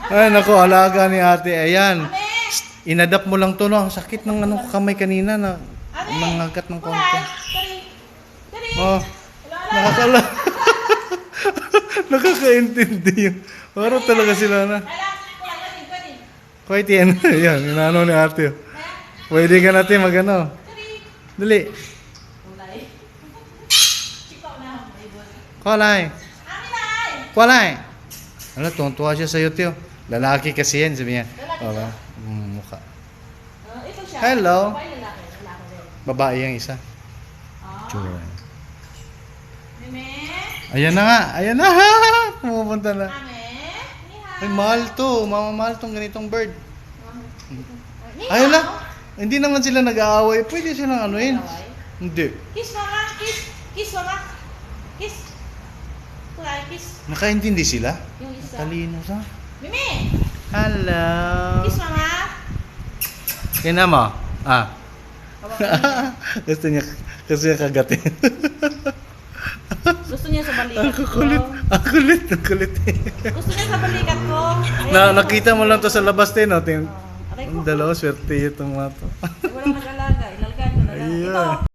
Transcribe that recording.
Ay, naku, alaga ni ate. Ayan. Inadapt mo lang to, no? Sakit ng kamay kanina na nangagat ng konti. Oh, nakakala. Nakakaintindi yun. Parang talaga sila na. Kahit yan. Yan, inaano ni ate. Pwede ka natin magano. Dali. Kulay. Kulay. Ano, tuwa siya sa'yo, tiyo. Lalaki kasi yan, sabi niya. Baba. Mukha. Ito siya. Hello. Babae, lalaki. Lalaki din. Babae yung isa. Tsura. Meme? Ayan na nga. Ayan na. Pumupunta na. Ame? Ay, mahal to. Mamamahal tong ganitong bird. Niha. Ayun na. Hindi naman sila nag-aaway. Pwede silang anuin. Hindi. Kiss mama. Kiss. Kiss mama. Kiss. Kulay, kiss. Nakaintindi sila? Yung isa. Talino sa. Meme! Hello. Kiss mama. Kina mo? Ah. Gusto niya kagatin. Gusto niya sa balikat ko. Ang kulit. Gusto niya sa balikat ko. Nakita mo lang to sa labas din, no? Aray ko. Ang dalawa, swerte itong mga to. Walang nag-alaga. Ilalagay ko na lang. Ayan. Ito.